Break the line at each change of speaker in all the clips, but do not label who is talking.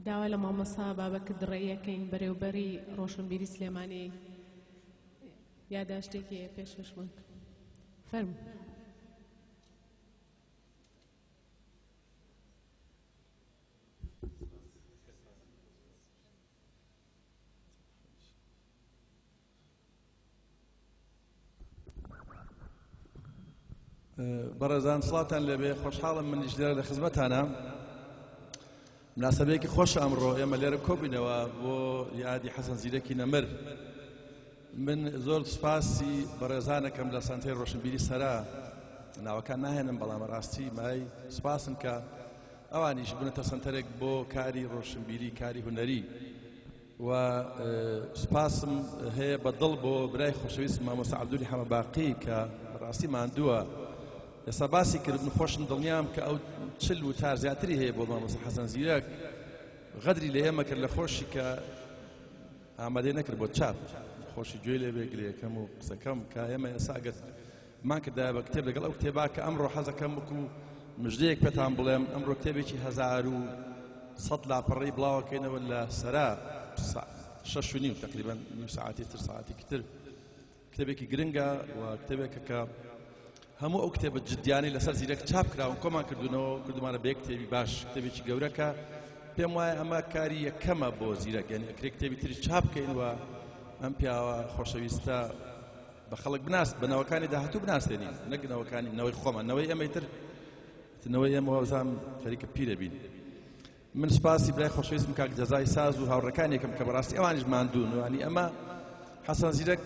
داوا لە مامۆستا بابەکرد ڕێیەکەین بەرەوبەری ڕۆشنبیری سلێمانی یاداشتێکی پێشکەشمان فەرمو.
بەڕێزان سڵاتان لەبێ خۆشحاڵم منیش لێرە لە خزمەتانە مناسبەیەکی خۆش ئەمڕۆ ئێمە لێرە کۆبووینەوە بۆ یادی حەسەن زیرەکی نەمر. من زۆر سپاسی بەڕێزانەکەم لە سانتەی ڕۆشنبیری سەرا ناوەکان ناهێنم بەڵام ڕاستی مای سپاسم کە ئەوانیش بنەتە سنتەرێک بۆ کاری ڕۆشنبیری کاری هونەری و سپاسم هەیە بەدڵ بۆ برای خۆشەویست مامۆستا عەبدولی حەمەباقی کە ڕاستی ماندووە ئێستا باسی کردن خۆشم دڵنیام کە ئەو چل و تار زیاتری هەیە بۆ مامۆستا حەسەن زیرەک غەدری لە ئێمە کرد لە خۆشی کە ئامادەی نەکرد بۆ چاپ خۆشی گوێی لێ بێگرێکەم و قسەکەم کە ئێمە ئێستا ئەگەر مان کردایە بە کتێب لەگەڵ ئەو کتێبا کە ئەمڕۆ حەزەکەم وەکو مژدەیەک پێتان بڵێم ئەمڕۆ کتێبێکی 1100 لاپەڕەی بڵاوەکەینەوە لە سەرا 6:30 تقریبا نیم ساعتی تر ساعتی کتر کتێبێکی گرنگە و کتێبێکە کە هەموو ئەو کتێبە جدیانەی لەسەر زیرەک چاپ کراون کۆمان کردوونەوە کردومانە بە یەک کتێبی باش کتێبێکی گەورەکە پێم وایە ئەمە کاری یەکەمە بۆ زیرەک یعنی ئەکرێ کتێبی تری چاپ بکەین و ئەم پیاوە خۆشەویستە بە خەڵک بناست بە نەوەکانی داهاتوو بناستێنین نەک نەوەکانی نەوەی خۆمان نەوەی ئەمەی تر نەوەی ئێمە وەزام خەریکە پیرە بین. من سپاسی برای خۆشەویستم کاک جەزای ساز و هاوڕەکانێکم کە بەڕاستی ئەوانیش ماندوون و ینی ئەمە حەسەن زیرەک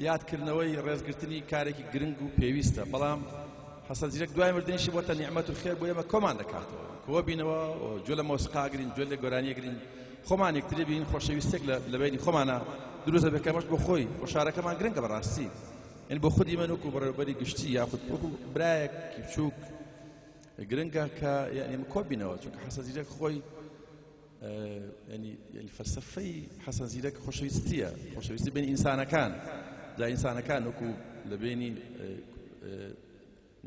یادکردنەوەی ڕێزگرتنی کارێکی گرنگ و پێویستە بەڵام حەسەن زیرەک دوای مردنیشی بۆتە نیعمەت و خێر بۆ ئێمە کۆمان دەکاتەوە کۆ بینەوە گوێ لە مۆسیقاگرین گوێ لە گۆرانیەگرین خۆمان یەکتری بین خۆشەویستێک لە بینی خۆمانە دروستە بێکەمەش بۆ خۆی بۆ شارەکەمان گرنگە بەڕاستی یعنی بۆ خودی من وەکو بەڕێوەبەری گشتی یاخود وەکو برایەکی بچووک گرنگە کە یعنی کۆ بینەوە چونکە حەسەن زیرەک خۆی ینی فەلسەفەی حەسەن زیرەک خۆشەویستیە خۆشەویستی بین ئینسانەکان دا ئینسانەکان وەکو لە بینی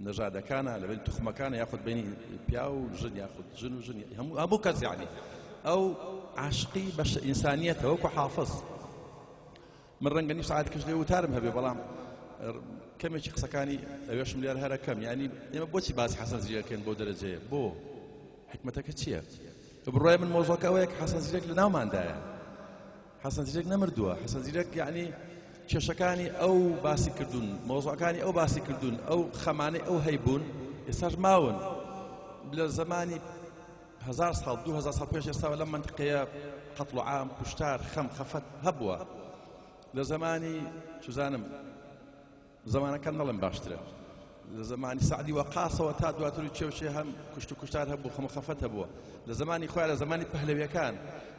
نەژادەکانە لە بینی توخمەکانە یاخود بینی پیا و ژن یاخود ژن و ژن هەموو کەس یعنی ئەو عاشقی بە ئینسانیەتە وەکو حافظ من ڕەنگە نیم ساعات کەش لێ وتارم هەبێ بەڵام کەمێکی قسەکانی ئەوێشم لێرە هەرە کەم یعنی ئێمە بۆچی باسی حەسەن زیرەکەین بۆ دەرەجەیە بۆ حکمەتەکە چییە؟ بڕۆی من مۆزۆکە ئەوەیە کە حەسەن زیرەک لە ناوماندایە حەسەن زیرەک نەمردووە حەسەن زیرەک یعنی کێشەکانی ئەو باسی کردوون مۆزۆکانی ئەو باسی کردوون ئەو خەمانەی ئەو هەیبوون ئێستاش ماون لە زمانی 1000 ساڵ 2000 ساڵ پێش ئێستا لەم منطقەیە قەتڵ و عام کوشتار خەم خەفەت هەبووە لە زمانی چزانم زمانەکان نەڵێن باشترە لە زمانی سعدی وەقاسەوە تا دواتر چێوچێ هەم کوشت و کوشتار هەبوو خەم و خەفەت هەبووە لە زمانی خۆیان لە زمانی پەهلەویەکان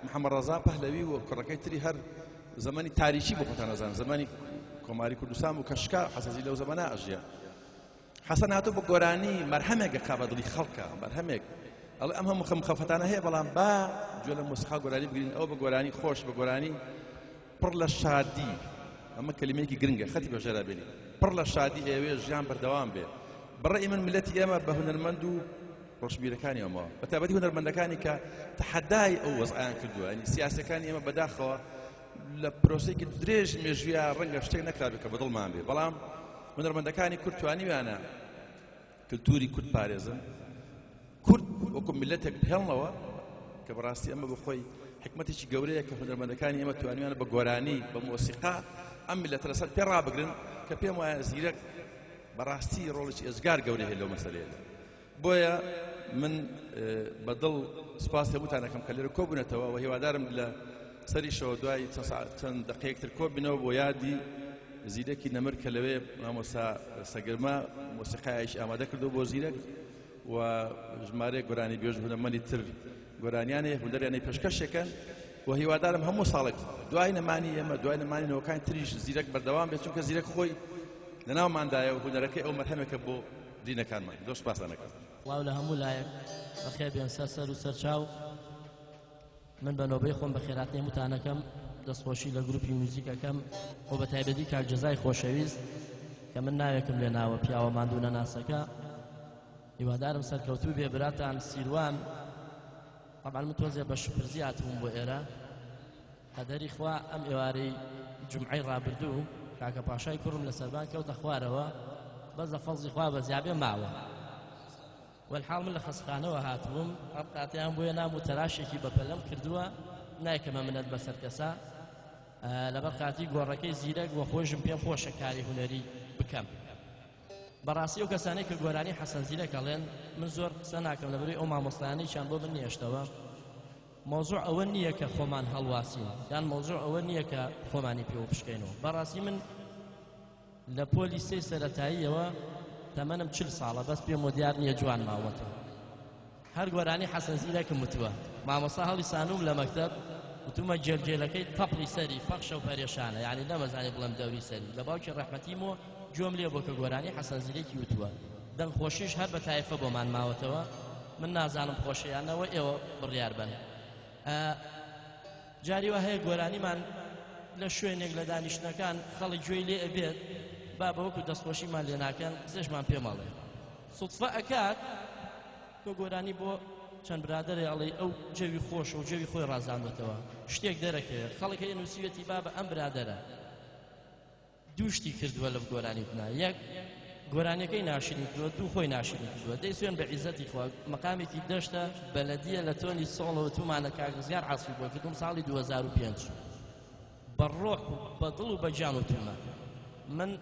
محەممەد ڕەزا پەهلەوی و کوڕەکەی تری هەر زمانی تاریکی بۆ خۆتان نەزانن زمانی کۆماری کوردستان و کەشکا حەسەن لەو زەمانە ئەژیا حەسەن هاتوو بە گۆرانی مەرهەمێک کا بە دڵی خەڵکە مەرهەمێک ئەڵێ ئەم هەموو خەم خەفەتانە هەیە بەڵام با گوێ لە مۆسیقا گۆرانی بگرین ئەو بە گۆرانی خۆش بە گۆرانی پڕ لە شادی ئەمە کەلیمەیەکی گرنگە خەتی بەژێرا بێنی پڕ لە شادی ئێوێ ژیان بەردەوام بێ بەڕێی من ملەتی ئێمە بە هونەرمەند و ڕۆشنبیرەکانی ئەمەوە بەتایبەتی هونەرمەندەکانی کە تەحەدای ئەو وەزعیان کردووە ینی سیاسەکانی ئێمە بەداخەوە لە پرۆسەیەکی درێژ مێژوویە ڕەنگە شتێک نەکرابێت کە بەدڵمان بێ بەڵام هونەرمەندەکانی کورد توانیویانە کلتوری کورد پارێزن کورد وەکو ملەتێک بهێڵنەوە کە بەڕاستی ئەمە بەخۆی حکمەتێکی گەورەیە کە هونەرمەندەکانی ئێمە توانیویانە بە گۆرانی بە مۆسیقا ئەم ملەتە لەسەر پێ ڕابگرن کە پێم وایە زیرەک بەڕاستی ڕۆڵێکی ئێزگار گەورەی هەیە لەو مەسەلەیەدا بۆیە من بەدڵ سپاس هەمووتان دەکەم کە لێرە کۆبوونەتەوە و هیوادارم لە سەریشەوە دوای چەند دەقەیەکتر کۆبینەوە بۆ یادی زیرەکی نەمر کە لەوێ مامۆستا سەگرما مۆسیقایش ئامادە کردو بۆ زیرەک و ژمارەیەک گۆرانی بێژ هونەرمەندی تر گۆرانیانەیە هونەریانەی پێشکەشێکن و هیوادارم هەموو ساڵێک دوای نەمانی ئێمە دوای نەمانی نەوەکانی تریش زیرەک بەردەوام بێت چونکە زیرەک خۆی لەناوماندایە و هونەرەکەی ئەو مەرهەمێکە بۆ دینەکانمان زۆر سپاسان دەکەم
وڵاو لە هەموو لایەک بەخێر بێن سەر و سەرچاو من بە نۆبەی خۆم بە خێراتنی هەمووتانەکەم دەستخۆشی لە گروپی موزیکەکەم و بە تایبەتی کاک جەزای خۆشەویست کە من ناوێکم لێ ناوە پیاوە ماندوو نەناسەکە هیوادارم سەرکەوتوو بێ براتان سیروان طبعا متوەزێ بە شپرزی هاتبووم بۆ ئێرە قەدەری خوا ئەم ئێوارەی جمعەی ڕابردوو کاکە پاشای کوڕم لە سەربان کەوتە خوارەوە بەس لە فەزڵی خوا بەزیابێ ماوە وەلحاڵ من لە خەسخانەوە هاتبووم ئەم قاتیان بۆیە نام و تەراشێکی بەپەلەم کردووە نایکەمە منەت بەسەر کەسا لەبەر قاتی گۆڕەکەی زیرەک وە خۆشم پێم خۆشە کاری هونەری بکەم بەڕاستی ئەو کەسانەی کە گۆرانی حەسەن زیرەک ئەڵێن من زۆر قسە ناکەم لەبەرەوەی ئەو مامۆستایانەیان بۆ بنێشتەوە مۆزوع ئەوە نییە کە خۆمان هەڵواسین یان مۆزوع ئەوە نییە کە خۆمانی پێوە بشکێنەوە بەڕاستی من لە پۆلی سێ سەرەتاییەوە تەمەنم 40 ساڵە بەس پێم دیار نییە جوان ماوەتەوە هەر گۆرانی حەسەن زیرەکم وتووە مامۆستا هەڵی سانوم لە مەکتەب وتومە جێلجێلەکەی تەپڵی سەری فەخشە و پەرێشانە یعنی نەمەزانی بڵێم دەوری سەری لە باوکی ڕەحمەتیمەوە جۆم لێ بۆ کە گۆرانی حەسەن زیرەکی وتووە دەنگخۆشیش هەر بە تایفە بۆمان ماوەتەوە من نازانم خۆشیانەوە ئێوە بڕیار بن جاری وە هەیە گۆرانیمان لە شوێنێک لە دانیشتەکان خەڵک گوێی لێ ئەبێت با بەوەکو دەستخۆشیمان لێ ناکەن قسەشمان پێ مەڵێ سوتفە ئەکات تۆ گۆرانی بۆ چەند برادەرێ ئەڵێ ئەو جەوی خۆش و جەوی خۆی ڕازاندوێتەوە شتێک دەرەکەوێت خەڵک هەیە نووسیوێتی با بە ئەم برادەرە دوو شتی کردووە لە گۆرانی بنا یەک گۆرانیەکەی ناشرین کردووە دوو خۆی ناشرین کردووە دەی سوێن بە عیزەتی خوا مەقامێکی دەشتە بەلەدیە لە تۆنی سۆڵەوە تومانە کاگزیار عەسفی بۆ کردوم ساڵی 2005 بە ڕۆح و بە دڵ و بە جان وتومە من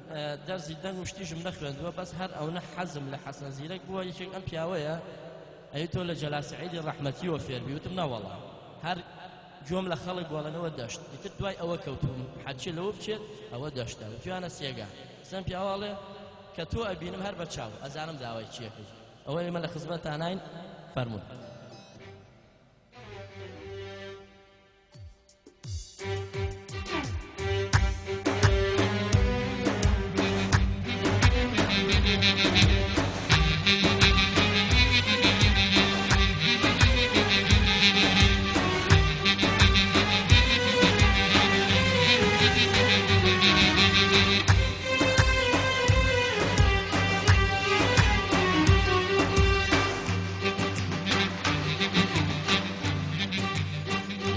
دەرزی دەنگ و شتیژم نەخوێندووە بەس هەر ئەوە حەزم لە حەسەن زیرەک بووە یەکێک ئەم پیاوەیە ئەی تۆ لە جەلاسعیدی ڕەحمەتیەوە فێربی وتم نەوەڵا هەر گوێم لە خەڵک بۆڵەنەوە دەشت ئیتر دوای ئەوە کەوتوم حەجی لەوە بچێت ئەوە دەشتە توانە سێگا سەم پیاوەڵێ کە تۆ ئەبینم هەر بە چاو ئەزانم داوای چیەکەی ئەوەی من لە خزمەتاناین فەرموون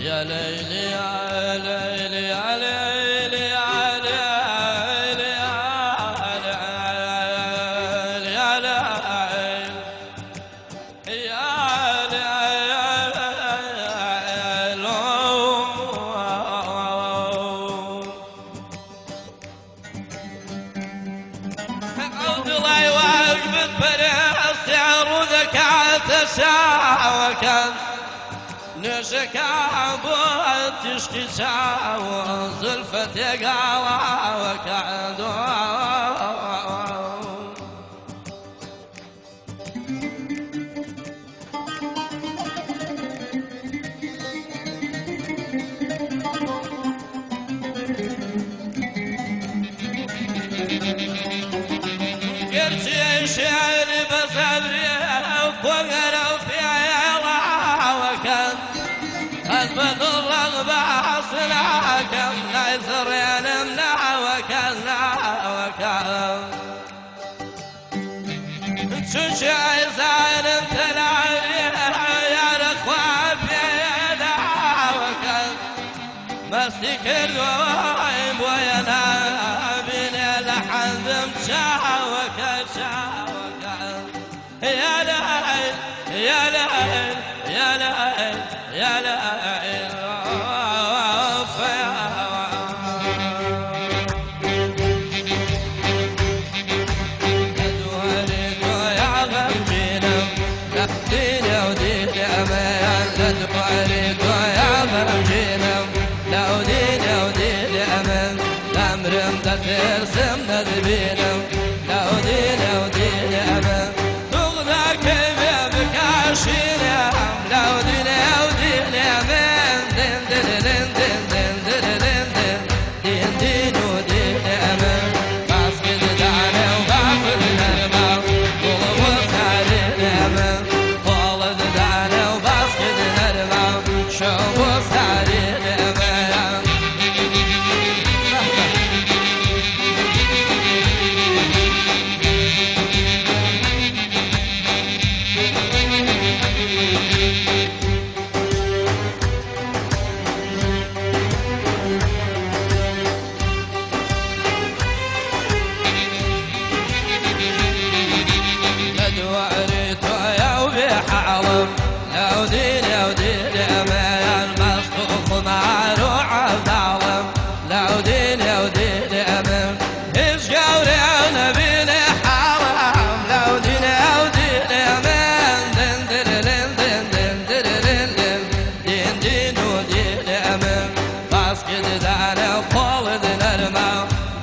يا ليلي يا ليلي يا ليلي يا ليلي يا ليلي يا عود الله وقفت برست عروضك عتشاوكا نشك عبوت تشكي شاو زلفتك عواك عدو قرشي شعري بصدري وقرا في عواك أثبت الرغبة حصلك لا يسرين منعوك شوشي زين تلعبي يا رخوة في دعوك مسكر دوائم وينا بين لحظم شعوك يا ليل يا ليل يا ليل يا ليل ترسم ندبينم لو دين أمن تغنى كيف بكاشينا لو دين أمن دين دين دين دين دين دين دين دين ودين أمن باسكت دعنا وباخد نرمى وغوص علينا أمن خالد دعنا وباسكت نرمى لودي لودي لأمان مصطوخ معروع ظالم لودي لودي لأمان إيش قولي نبي لحرام لودي لودي لأمان دن دن دن دن دن دن دن دن ودي لأمان باسكت دانا فولد نرمى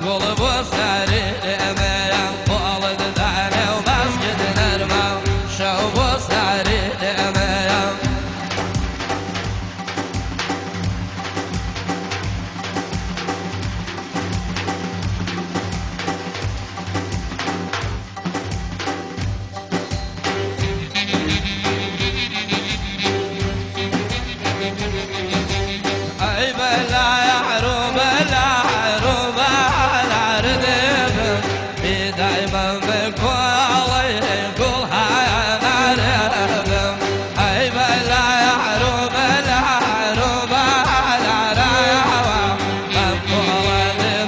قلب وساري لأمان فولد دانا وباسكت نرمى شوب وساري لأمان أي بلا يعروب العروب العرض في دايما بكل يقول هاي نعرف أي بلا يعروب العروب العرب بكل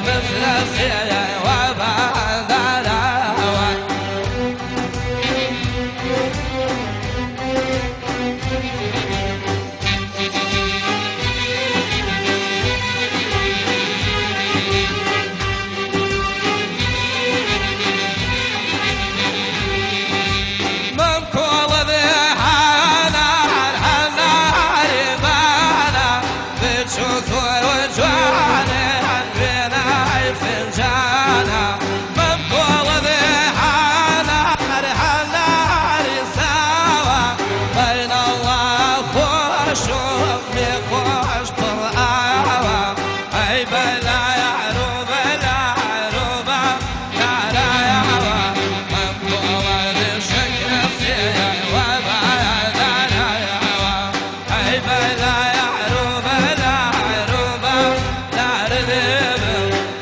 مثل السيا وبعد الهوى من كل ذي حنان حنان يبانا بتشوفوا وجوانا بنا فنجانا من كل ذي حنان حنان يساوى بين الله خوش وفي خوش برآوى أي بلا يعروب العروب لا لا يعوى من كل ذي شكل فيها وبعد لا يعوى أي بلا يعروب العروب لا رذيب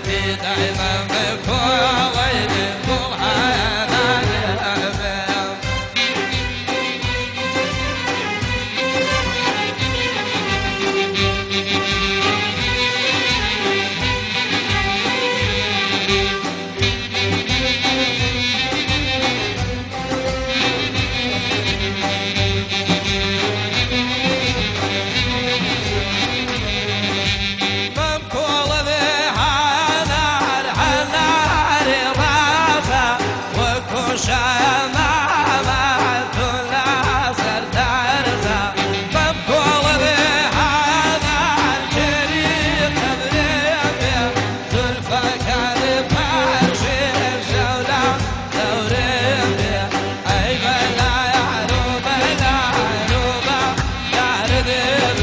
في دائما بكل ويل كل حيانا لأبيض من كل ذي حنان حنان رافع وكوشا ما تلا سردارزا من كل ذي حنان جريت بريم زلفا كان بارشي الجولة دوريم أي بلا يعروب العروب لا رذيب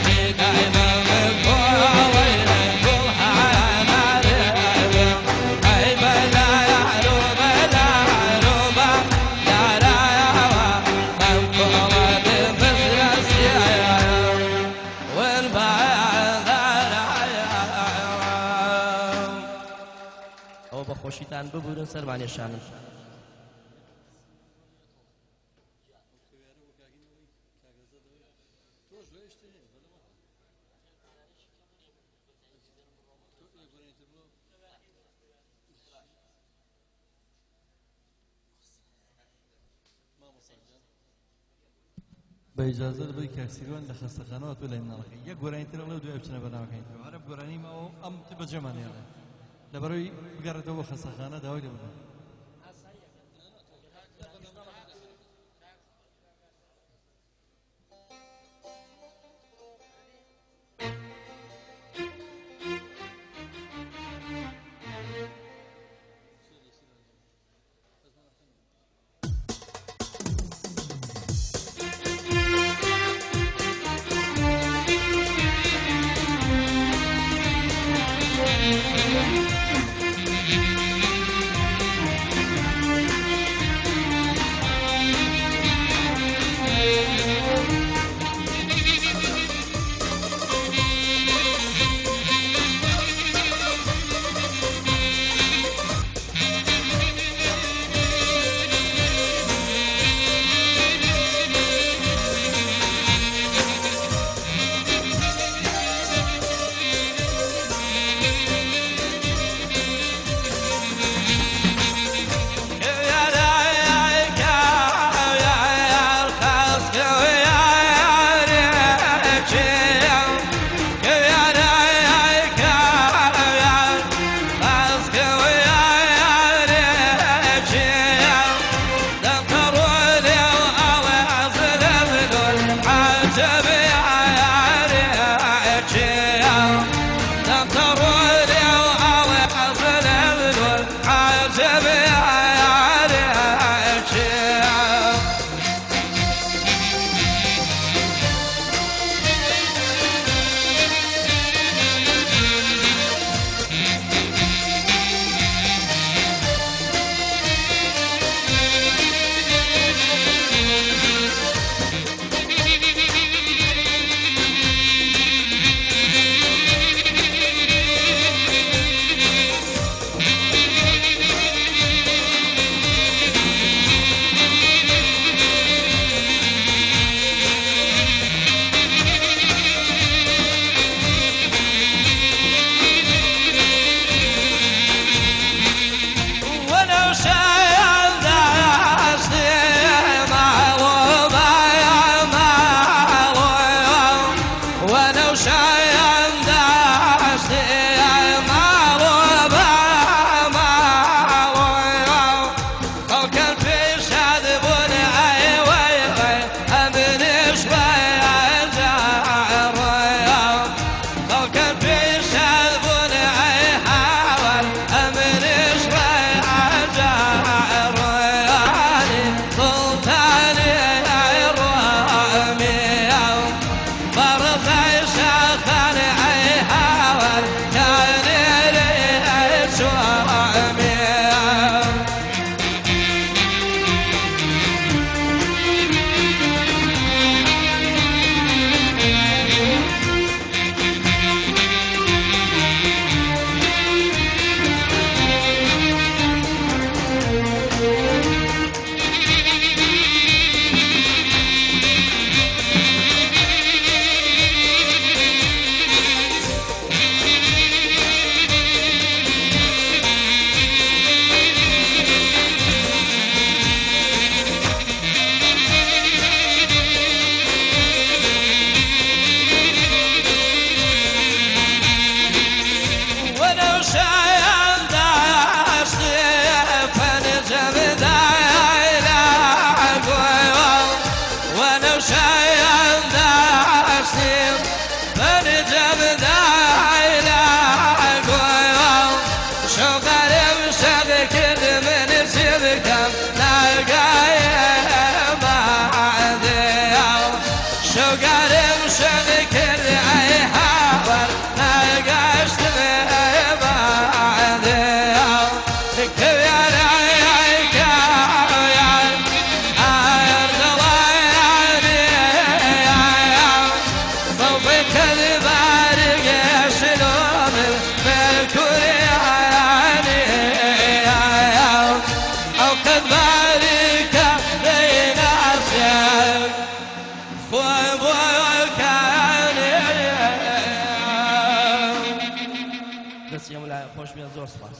في دايما بكل ويل كل حيانا لأبيض أي بلا يعروب العروب لا لا يهوى من كل ذي مثل السيايا والبعيد لا يهوى
ئەو بە خۆشیتان ببورن سەرمانێشانن
بە ئیجازە دەبێت کاکسیروان لە خەستەخانەوە تۆ لای مناڵەکەی یەک گۆرانیتر ئەڵێ و دوای بچنە بەناوەکەیتەوە عەرەب گۆرانیمەوە ئەم تبە جێمانێڵێ لەبەرەوەی بگەڕێتەوە بە خەستەخانە داوای لێ بکەن
شوقارم شذكر أي حاضر ناقشت بعدي كبير عيك عير ضلاني صوبك البارق شلون بالكرياني أو قد بارك بين أسياك
دەستی هەموو لای خۆش بێن زۆر سپاس.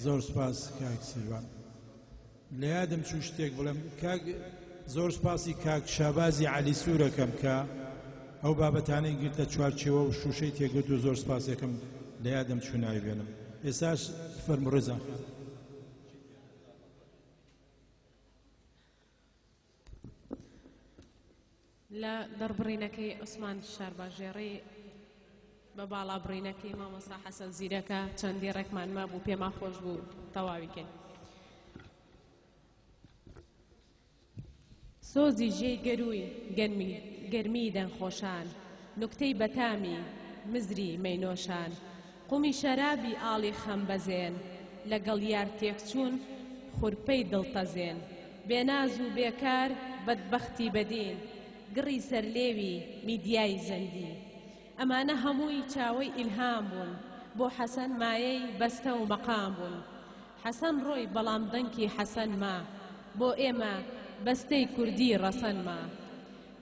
زۆر سپاس کاک سیروان لە یادم چوو شتێک بڵێم کاک زۆر سپاسی کاک شابازی عەلی سوورەکەم کە ئەو بابەتانەی گرتە چوارچێوە و شوشەی تێگرت و زۆر سپاس یەکەم لە یادم چوو ناوێنم ئێستاش فەرموو ڕێزان
لە دەربڕینەکەی عوسمان شارباژێڕی بە باڵا بڕینەکەی مامۆستا حەسەن زیرەکە چەندی ڕێکمان مابوو پێما خۆش بوو تەواویکەین. سۆزی ژێی گەروی گەرمی دەنخۆشان نوکتەی بەتامی مزری مەینۆشان قومی شەرابی ئاڵی خەمبەزێن لەگەڵ یار تێکچوون خورپەی دڵتەزێن بێناز و بێکار بەدبەختی بەدین گڕی سەرلێوی میدیای زەندی ئەمانە هەمووی چاوەی ئیلهام بوون بۆ حەسەن مایەی بەستە و مەقام بوون حەسەن ڕۆی بەڵام دەنکی حەسەن ما بۆ ئێمە بەستەی کوردی ڕەسەن ما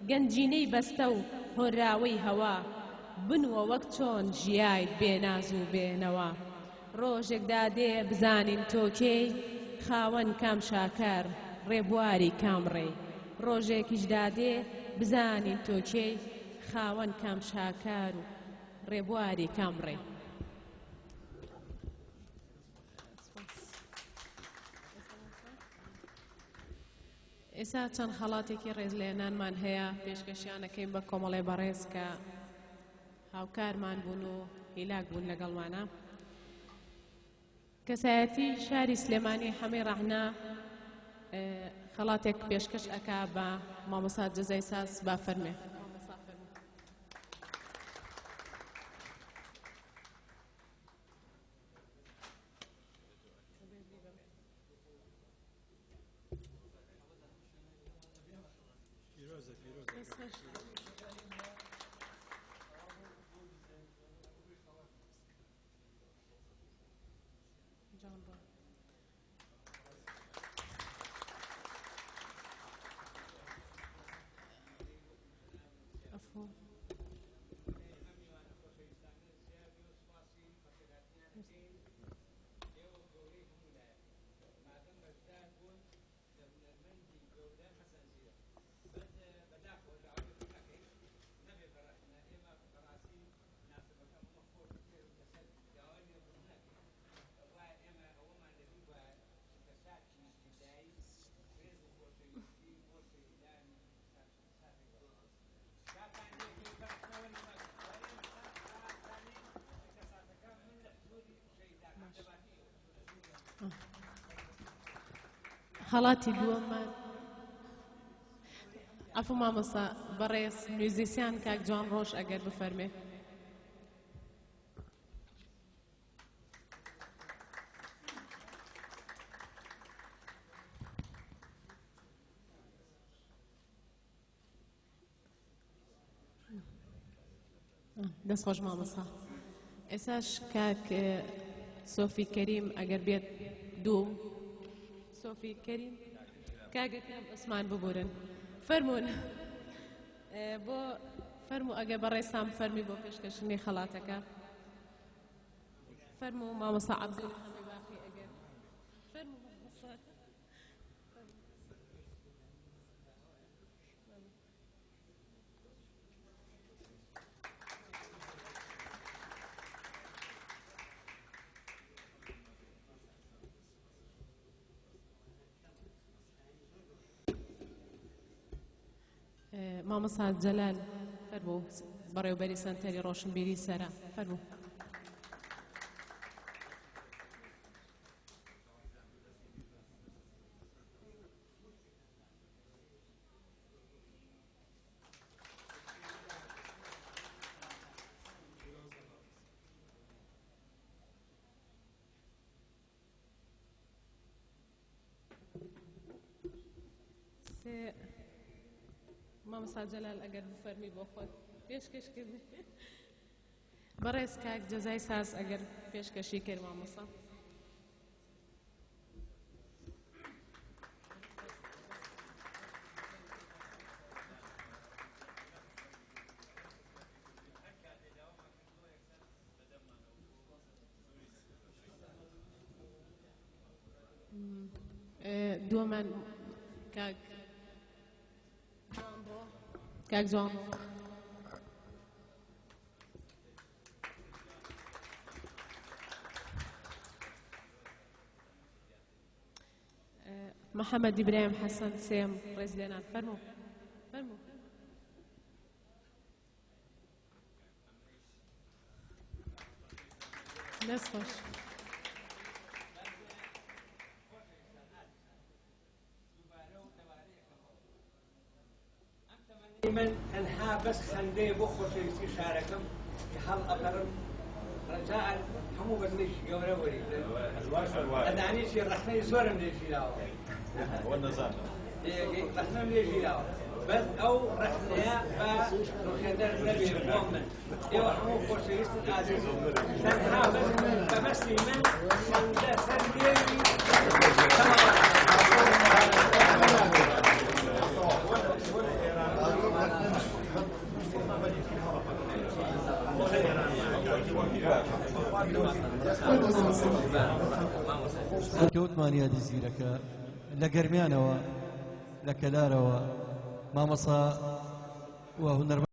گەنجینەی بەستە و هۆراوەی هەوا بنوە وەک چۆن ژیایت بێناز و بێنەوە ڕۆژێکدا دێ بزانین تۆکێی خاوەن کام شاکار ڕێبواری کامڕێ ڕۆژێکیشدا دێ بزانین تۆکێی خاوەن کام شاکار و ڕێبواری کامڕێ. ئێستا چەند خەڵاتێکی ڕێزلێنانمان هەیە پێشکەشیانەکەین بە کۆمەڵێ بەڕێز کە هاوکارمان بوون و هیلاک بوون لەگەڵمانە. کەسایەتی شاری سلێمانی هەمەی ڕەحنا خەڵاتێک پێشکەش ئەکا بە مامۆستا جەزای ساس با فەرمێ. خەڵاتی دووەممان ئەفو مامۆستا بەڕێز میوزیسیان کاک جوان ڕۆژ ئەگەر بفەرمێ. دەستخۆش مامۆستا. ئێساش کاک سۆفی کەریم ئەگەر بێت دوو سۆفی کەریم کاگەکەم عوسمان ببورن فەرموون بۆ فەرموو ئەگە بەڕێستان فەرمی بۆ پێشکەشنی خەڵاتەکە فەرموو مامۆستا عەبدوڵ هەمێ باقی ئەگەر فەرموو مامۆستا. مامۆستا جەلال فەرموو بەڕێوەبەری سەنتەری ڕۆشنبیری سەرا فەرموو. مامۆستا جەلال ئەگەر بفەرمی بۆ خۆت پێشکەشکردی بەڕێز کاک جەزای ساز ئەگەر پێشکەشی کرد مامۆستا. دووەمان کاک جوان محەممەد ئیبراهیم حەسەن سێم ڕێزلێنان فەرموو فەرموو. دەست خۆش.
من تەنها بەس خەندەیە بۆ خۆشەویستی شارەکەم کە هەڵ ئەبەرم ڕەجاء هەموو بەرنێکی گەورە وەریت ئەدانێکی ڕەخنەی زۆرم لێژیراوە ڕەخنەم لێژیراوە بەس ئەو ڕەخنەیە بە ڕوخێدەر نەبێ بۆ من ئێوە هەموو خۆشەویست ئازیز تەنها بەس بەمەستی من خەندە سەر لێوی
کەوتمان یادی زیرەکە لە گەرمیانەوە لە کەلارەوە مامەسا و هونەرمەند